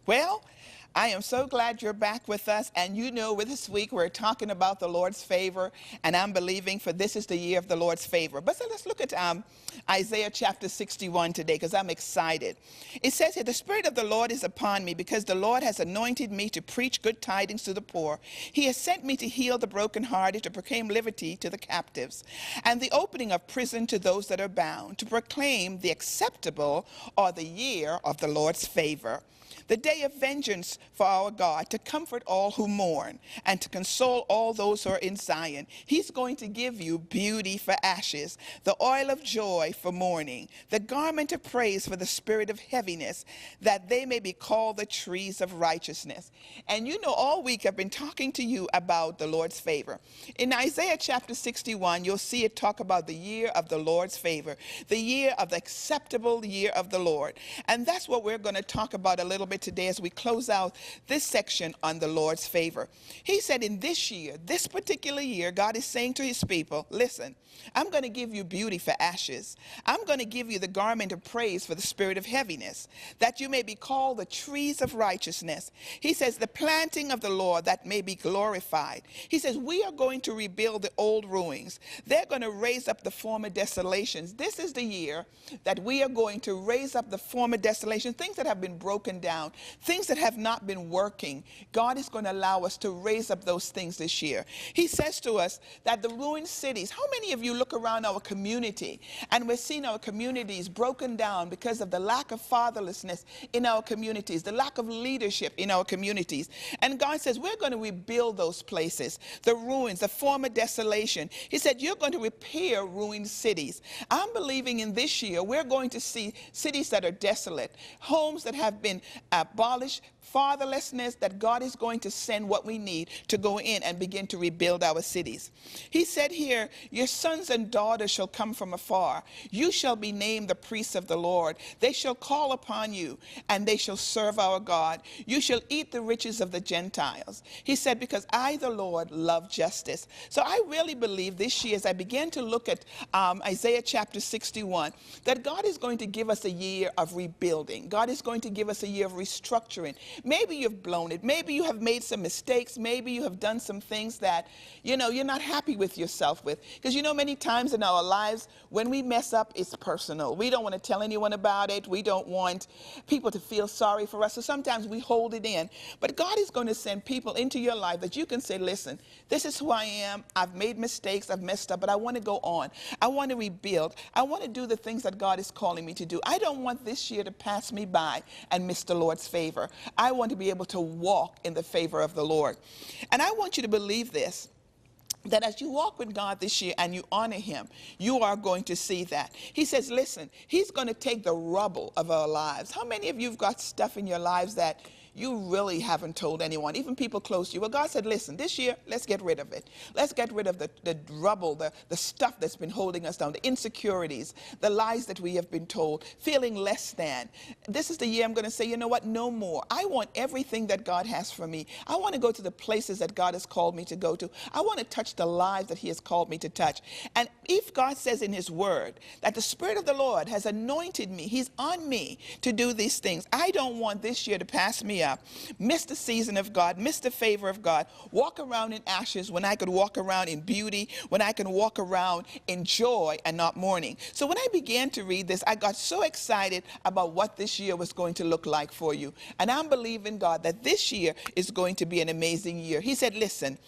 Well, I am so glad you're back with us. And you know, with this week, we're talking about the Lord's favor. And I'm believing for this is the year of the Lord's favor. But so let's look at Isaiah chapter 61 today, because I'm excited. It says here, the Spirit of the Lord is upon me, because the Lord has anointed me to preach good tidings to the poor. He has sent me to heal the brokenhearted, to proclaim liberty to the captives, and the opening of prison to those that are bound, to proclaim the acceptable or the year of the Lord's favor, the day of vengeance for our God, to comfort all who mourn and to console all those who are in Zion. He's going to give you beauty for ashes, the oil of joy for mourning, the garment of praise for the spirit of heaviness, that they may be called the trees of righteousness. And you know, all week I've been talking to you about the Lord's favor. In Isaiah chapter 61, you'll see it talk about the year of the Lord's favor, the year of the acceptable year of the Lord. And that's what we're going to talk about a little bit today as we close out this section on the Lord's favor. He said in this year, this particular year, God is saying to his people, listen, I'm going to give you beauty for ashes. I'm going to give you the garment of praise for the spirit of heaviness, that you may be called the trees of righteousness. He says, the planting of the Lord that may be glorified. He says, we are going to rebuild the old ruins. They're going to raise up the former desolations. This is the year that we are going to raise up the former desolations, things that have been broken down, things that have not been working. God is going to allow us to raise up those things this year. He says to us that the ruined cities, how many of you look around our community and we're seeing our communities broken down because of the lack of fatherlessness in our communities, the lack of leadership in our communities? And God says, we're going to rebuild those places, the ruins, the former desolation. He said, you're going to repair ruined cities. I'm believing in this year, we're going to see cities that are desolate, homes that have been abolished, fatherlessness, that God is going to send what we need to go in and begin to rebuild our cities. He said here, your sons and daughters shall come from afar. You shall be named the priests of the Lord. They shall call upon you, and they shall serve our God. You shall eat the riches of the Gentiles. He said, because I, the Lord, love justice. So I really believe this year, as I began to look at Isaiah chapter 61, that God is going to give us a year of rebuilding. God is going to give us a year of restructuring. Maybe you've blown it. Maybe you have made some mistakes. Maybe you have done some things that, you know, you're not happy with yourself with. Because, you know, many times in our lives, when we mess up, it's personal. We don't want to tell anyone about it. We don't want people to feel sorry for us. So sometimes we hold it in. But God is going to send people into your life that you can say, listen, this is who I am. I've made mistakes. I've messed up. But I want to go on. I want to rebuild. I want to do the things that God is calling me to do. I don't want this year to pass me by and miss the Lord's favor. I want to be able to walk in the favor of the Lord. And I want you to believe this, that as you walk with God this year and you honor him, you are going to see that. He says, listen, he's going to take the rubble of our lives. How many of you have got stuff in your lives that you really haven't told anyone, even people close to you? Well, God said, listen, this year, let's get rid of it. Let's get rid of the rubble, the stuff that's been holding us down, the insecurities, the lies that we have been told, feeling less than. This is the year I'm going to say, you know what, no more. I want everything that God has for me. I want to go to the places that God has called me to go to. I want to touch the lives that he has called me to touch. And if God says in his word that the Spirit of the Lord has anointed me, he's on me to do these things, I don't want this year to pass me up, miss the season of God, miss the favor of God, walk around in ashes when I could walk around in beauty, when I can walk around in joy and not mourning. So when I began to read this, I got so excited about what this year was going to look like for you. And I'm believing God that this year is going to be an amazing year. He said, listen,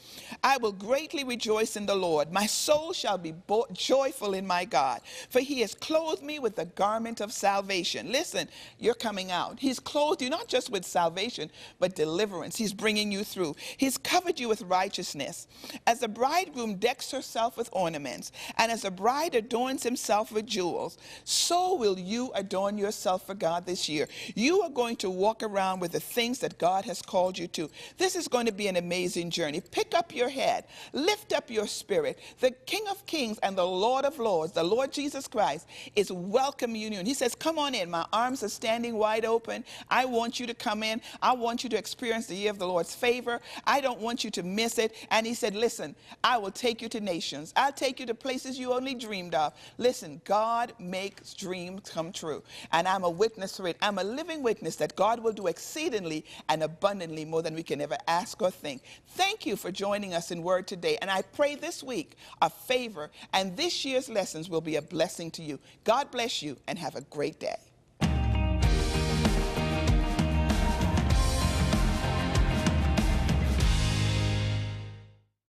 I will greatly rejoice in the Lord. My soul shall be joyful in my God, for he has clothed me with the garment of salvation. Listen, you're coming out. He's clothed you not just with salvation, but deliverance. He's bringing you through. He's covered you with righteousness. As a bridegroom decks herself with ornaments, and as a bride adorns himself with jewels, so will you adorn yourself for God this year. You are going to walk around with the things that God has called you to. This is going to be an amazing journey. Pick up your head. Lift up your spirit. The King of Kings and the Lord of Lords, the Lord Jesus Christ, is welcoming you. He says, come on in. My arms are standing wide open. I want you to come in. I want you to experience the year of the Lord's favor. I don't want you to miss it. And he said, listen, I will take you to nations. I'll take you to places you only dreamed of. Listen, God makes dreams come true. And I'm a witness for it. I'm a living witness that God will do exceedingly and abundantly more than we can ever ask or think. Thank you for joining us in Word today. And I pray this week a favor and this year's lessons will be a blessing to you. God bless you and have a great day.